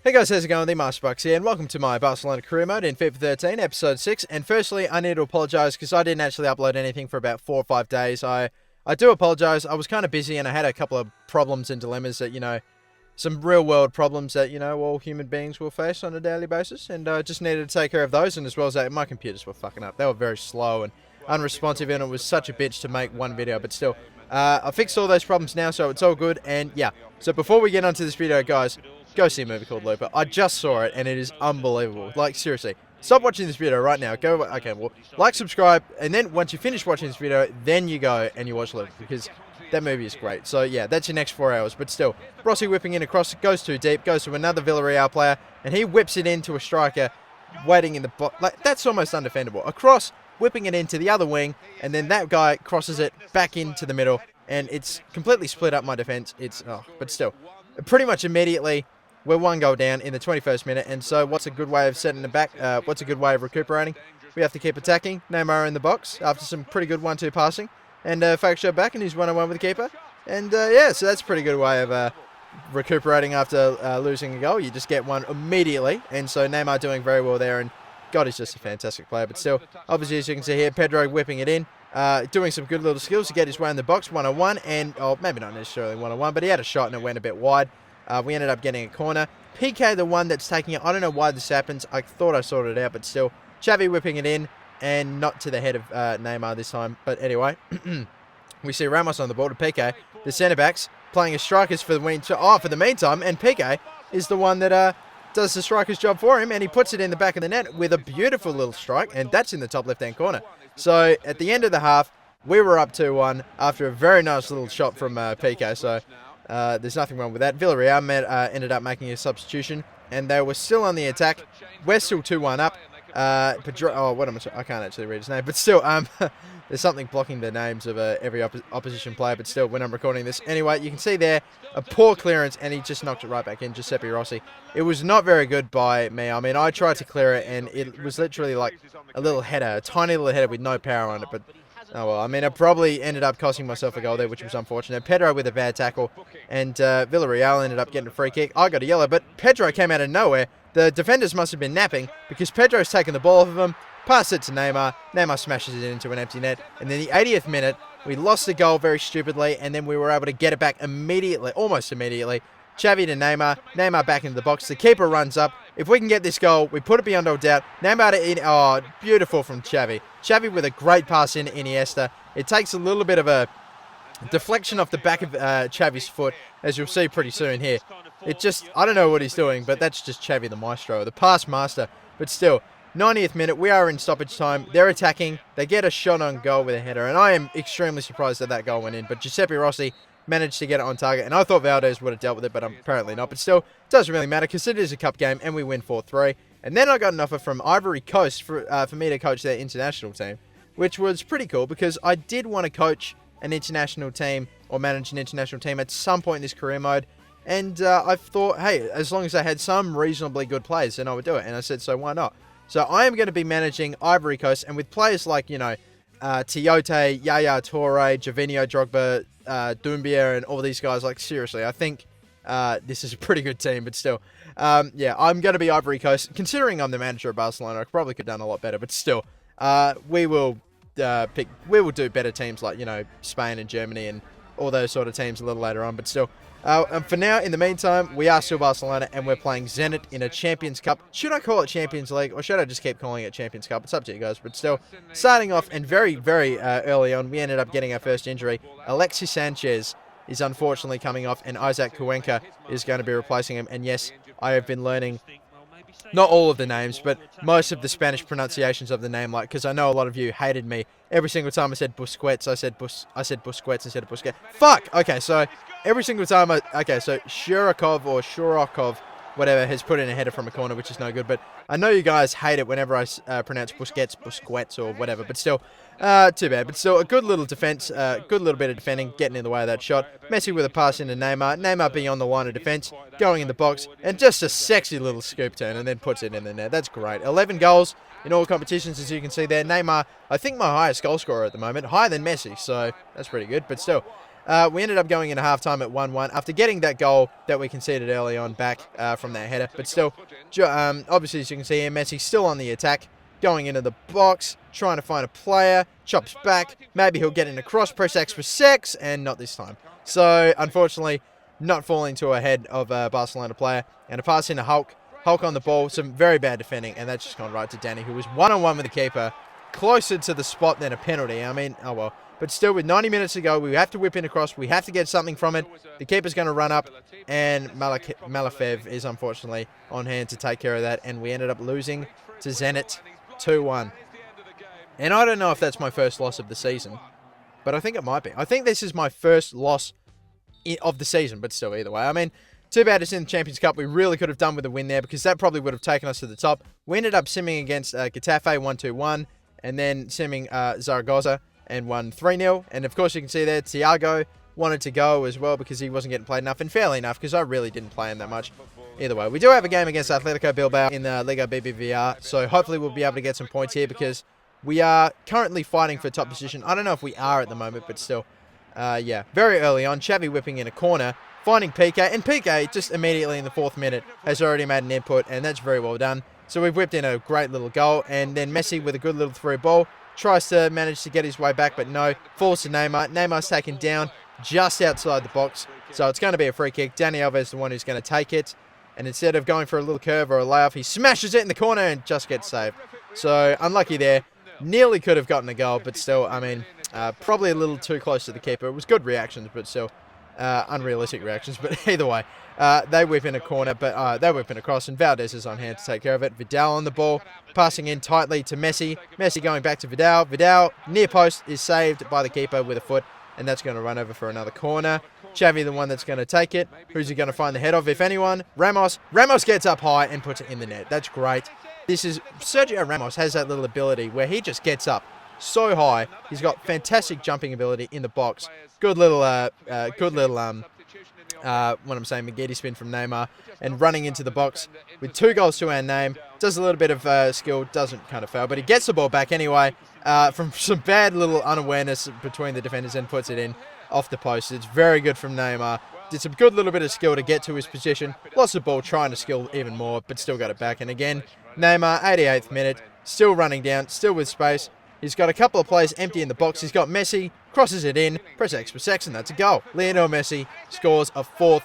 Hey guys, how's it going? The Master Bucks here, and welcome to my Barcelona career mode in FIFA 13, episode 6. And firstly, I need to apologise because I didn't actually upload anything for about 4 or 5 days. I do apologise. I was kind of busy and I had a couple of problems and dilemmas that, some real world problems that, all human beings will face on a daily basis. And I just needed to take care of those, and as well as that, my computers were fucking up. They were very slow and unresponsive, and it was such a bitch to make one video, but still. I fixed all those problems now, so it's all good. And yeah, so before we get onto this video, guys, go see a movie called Looper. I just saw it, and it is unbelievable. Like, seriously. Stop watching this video right now. Go, okay, well, like, subscribe, and then once you finish watching this video, then you go and you watch Looper, because that movie is great. So, yeah, that's your next 4 hours. But still, Rossi whipping in across, goes too deep, goes to another Villarreal player, and he whips it into a striker waiting in the box. Like, that's almost undefendable. Across, whipping it into the other wing, and then that guy crosses it back into the middle, and it's completely split up my defense. But still, pretty much immediately, we're 1 goal down in the 21st minute, and so what's a good way of setting it back? What's a good way of recuperating? We have to keep attacking. Neymar in the box after some pretty good 1-2 passing, and fake shot back, and he's 1-on-1 with the keeper. And yeah, so that's a pretty good way of recuperating after losing a goal. You just get one immediately, and so Neymar doing very well there, and God, he's just a fantastic player. But still, obviously, as you can see here, Pedro whipping it in, doing some good little skills to get his way in the box, 1-on-1, and maybe not necessarily 1-on-1, but he had a shot and it went a bit wide. We ended up getting a corner. PK, the one that's taking it. I don't know why this happens. I thought I sorted it out, but still, Xavi whipping it in, and not to the head of Neymar this time. But anyway, we see Ramos on the ball to PK, the centre-backs, playing as strikers for the meantime, and PK is the one that does the striker's job for him, and he puts it in the back of the net with a beautiful little strike, and that's in the top left-hand corner. So at the end of the half, we were up 2-1 after a very nice little shot from PK, so there's nothing wrong with that. Villarreal ended up making a substitution, and they were still on the attack. We're still 2-1 up. I can't actually read his name, but still, there's something blocking the names of every opposition player, but still, when I'm recording this. Anyway, you can see there, a poor clearance, and he just knocked it right back in, Giuseppe Rossi. It was not very good by me. I mean, I tried to clear it, and it was literally like a little header, a tiny little header with no power on it, but oh well. I mean, I probably ended up costing myself a goal there, which was unfortunate. Pedro with a bad tackle, and Villarreal ended up getting a free kick. I got a yellow, but Pedro came out of nowhere. The defenders must have been napping, because Pedro's taken the ball off of him, passed it to Neymar. Neymar smashes it into an empty net, and then the 80th minute, we lost the goal very stupidly, and then we were able to get it back immediately, almost immediately. Xavi to Neymar. Neymar back into the box. The keeper runs up. If we can get this goal, we put it beyond all doubt. Neymar to in. Oh, beautiful from Xavi. Xavi with a great pass in Iniesta. It takes a little bit of a deflection off the back of Xavi's foot, as you'll see pretty soon here. I don't know what he's doing, but that's just Xavi the maestro, the pass master. But still, 90th minute, we are in stoppage time. They're attacking. They get a shot on goal with a header, and I am extremely surprised that goal went in. But Giuseppe Rossi managed to get it on target, and I thought Valdez would have dealt with it, but apparently not. But still, it doesn't really matter, because it is a cup game, and we win 4-3. And then I got an offer from Ivory Coast for me to coach their international team, which was pretty cool, because I did want to coach an international team or manage an international team at some point in this career mode. And I thought, hey, as long as I had some reasonably good players, then I would do it. And I said, so why not? So I am going to be managing Ivory Coast, and with players like, Tiote, Yaya Toure, Javinho, Drogba, Doumbia, and all these guys, like, seriously, I think this is a pretty good team, but still, yeah, I'm going to be Ivory Coast. Considering I'm the manager of Barcelona, I probably could have done a lot better, but still, we will do better teams like, Spain and Germany and all those sort of teams a little later on, but still. And for now, in the meantime, we are still Barcelona, and we're playing Zenit in a Champions Cup. Should I call it Champions League, or should I just keep calling it Champions Cup? It's up to you guys, but still, starting off, and very, very early on, we ended up getting our first injury. Alexis Sanchez is unfortunately coming off, and Isaac Cuenca is going to be replacing him. And yes, I have been learning not all of the names, but most of the Spanish pronunciations of the name, because I know a lot of you hated me. Every single time I said Busquets, I said Busquets instead of Busquets. Fuck! Okay, so every single time so Shurokov, whatever, has put in a header from a corner, which is no good, but I know you guys hate it whenever I pronounce Busquets, or whatever, but still, too bad. But still, a good little defense, good little bit of defending, getting in the way of that shot. Messi with a pass into Neymar. Neymar being on the line of defense, going in the box, and just a sexy little scoop turn, and then puts it in the net. That's great. 11 goals in all competitions, as you can see there. Neymar, I think my highest goal scorer at the moment, higher than Messi, so that's pretty good. But still, We ended up going into halftime at 1-1 after getting that goal that we conceded early on back from that header. But still, obviously, as you can see here, Messi still on the attack, going into the box, trying to find a player, chops back. Maybe he'll get in a cross, press X for sex, and not this time. So, unfortunately, not falling to a head of a Barcelona player. And a pass into Hulk. Hulk on the ball, some very bad defending, and that's just gone right to Danny, who was one-on-one with the keeper, closer to the spot than a penalty. I mean, oh well. But still, with 90 minutes to go, we have to whip in across. We have to get something from it. The keeper's going to run up, and Malafev is unfortunately on hand to take care of that, and we ended up losing to Zenit 2-1. And I don't know if that's my first loss of the season, but I think it might be. I think this is my first loss of the season, but still, either way. I mean, too bad it's in the Champions Cup. We really could have done with a win there because that probably would have taken us to the top. We ended up simming against Getafe 1-2-1, and then simming Zaragoza and won 3-0. And of course, you can see there, Thiago wanted to go as well because he wasn't getting played enough, and fairly enough because I really didn't play him that much. Either way, we do have a game against Atletico Bilbao in the Liga BBVR, so hopefully we'll be able to get some points here because we are currently fighting for top position. I don't know if we are at the moment, but still, yeah. Very early on, Xavi whipping in a corner, finding Piqué, and Piqué just immediately in the 4th minute has already made an input, and that's very well done. So we've whipped in a great little goal, and then Messi with a good little through ball, tries to manage to get his way back, but no, falls to Neymar. Neymar's taken down just outside the box, so it's going to be a free kick. Dani Alves is the one who's going to take it, and instead of going for a little curve or a layoff, he smashes it in the corner and just gets saved. So unlucky there. Nearly could have gotten a goal, but still, I mean, probably a little too close to the keeper. It was good reactions, but still unrealistic reactions. But either way, they whip in a corner, but they whip in across, and Valdez is on hand to take care of it. Vidal on the ball, passing in tightly to Messi. Messi going back to Vidal. Vidal, near post, is saved by the keeper with a foot, and that's going to run over for another corner. Xavi, the one that's going to take it. Who's he going to find the head of, if anyone? Ramos. Ramos gets up high and puts it in the net. That's great. Sergio Ramos has that little ability where he just gets up so high. He's got fantastic jumping ability in the box. Good little, Magidi spin from Neymar, and running into the box with 2 goals to our name. Does a little bit of skill, doesn't kind of fail, but he gets the ball back anyway from some bad little unawareness between the defenders and puts it in off the post. It's very good from Neymar. Did some good little bit of skill to get to his position. Lost the ball, trying to skill even more, but still got it back. And again, Neymar, 88th minute, still running down, still with space. He's got a couple of players empty in the box. He's got Messi, crosses it in, press X for sex, and that's a goal. Lionel Messi scores a 4th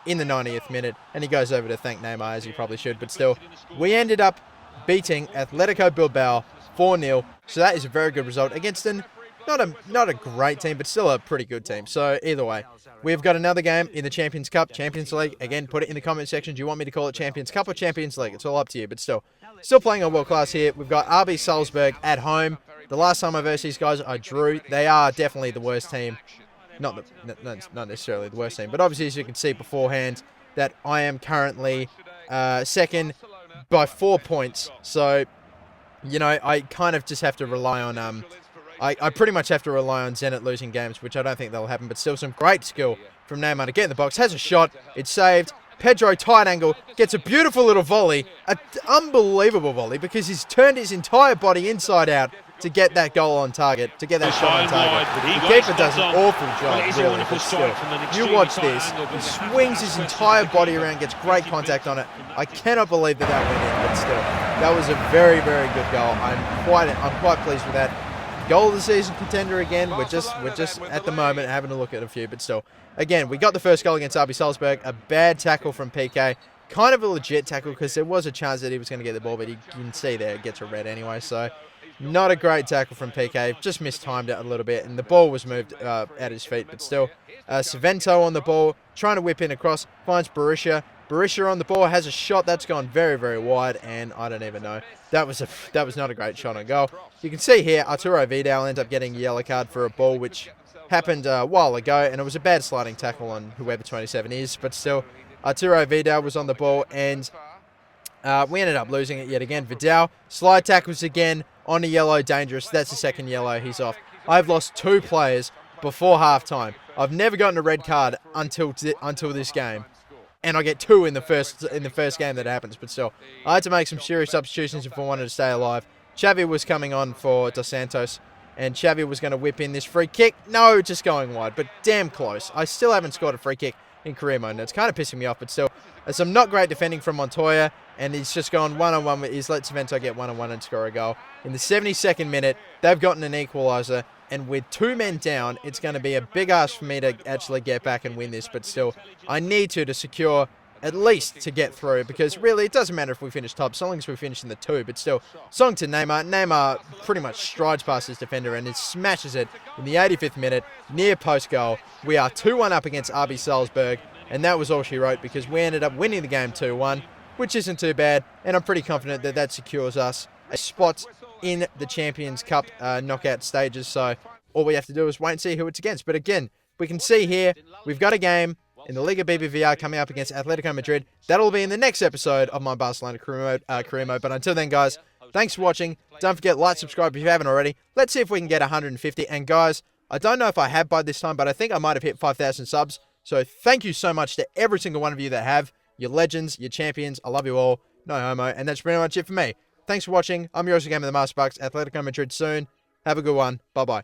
in the 90th minute, and he goes over to thank Neymar, as he probably should. But still, we ended up beating Atletico Bilbao 4-0, so that is a very good result against not a great team, but still a pretty good team. So either way, we've got another game in the Champions Cup, Champions League. Again, put it in the comment section. Do you want me to call it Champions Cup or Champions League? It's all up to you, but still playing on world class here. We've got RB Salzburg at home. The last time I versed these guys, I drew. They are definitely the worst team. Not necessarily the worst team, but obviously, as you can see beforehand, that I am currently second by 4 points. So, you know, I kind of just have to rely on I pretty much have to rely on Zenit losing games, which I don't think that'll happen, but still some great skill from Neymar to get in the box. Has a shot. It's saved. Pedro, tight angle, gets a beautiful little volley. An unbelievable volley because he's turned his entire body inside out to get that goal on target, to get that shot on target. The keeper does an awful job, really, but still. You watch this. He swings his entire body around, gets great contact on it. I cannot believe that went in, but still. That was a very, very good goal. I'm quite pleased with that. Goal of the season contender again. We're just at the moment having a look at a few, but still. Again, we got the first goal against RB Salzburg. A bad tackle from Piqué. Kind of a legit tackle because there was a chance that he was going to get the ball, but you can see there it gets a red anyway. So, not a great tackle from Piqué. Just mistimed it a little bit, and the ball was moved at his feet, but still. Savento on the ball, trying to whip in across, finds Berisha. Berisha on the ball, has a shot that's gone very, very wide, and I don't even know. That was not a great shot on goal. You can see here, Arturo Vidal ends up getting a yellow card for a ball which happened a while ago, and it was a bad sliding tackle on whoever 27 is, but still, Arturo Vidal was on the ball, and we ended up losing it yet again. Vidal, slide tackles again, on a yellow, dangerous. That's the second yellow, he's off. I've lost 2 players before halftime. I've never gotten a red card until this game. And I get 2 in the first game that happens, but still. I had to make some serious substitutions if I wanted to stay alive. Xavi was coming on for Dos Santos, and Xavi was going to whip in this free kick. No, just going wide, but damn close. I still haven't scored a free kick in career mode, and it's kind of pissing me off, but still, some not great defending from Montoya, and he's just gone one-on-one with, he's let Savento get one-on-one and score a goal. In the 72nd minute, they've gotten an equaliser, and with 2 men down, it's going to be a big ask for me to actually get back and win this, but still, I need to secure at least to get through, because really, it doesn't matter if we finish top, so long as we finish in the 2, but still, song to Neymar. Neymar pretty much strides past his defender and it smashes it in the 85th minute, near post goal. We are 2-1 up against RB Salzburg, and that was all she wrote, because we ended up winning the game 2-1, which isn't too bad, and I'm pretty confident that that secures us a spot in the Champions Cup knockout stages, so all we have to do is wait and see who it's against. But again, we can see here, we've got a game in the Liga BBVR coming up against Atletico Madrid. That'll be in the next episode of my Barcelona career mode. But until then, guys, thanks for watching. Don't forget, like, subscribe if you haven't already. Let's see if we can get 150. And guys, I don't know if I have by this time, but I think I might have hit 5,000 subs. So thank you so much to every single one of you that have. You're legends, you're champions. I love you all. No homo. And that's pretty much it for me. Thanks for watching. I'm your Gamer, the Master Bucks. Atletico Madrid soon. Have a good one. Bye-bye.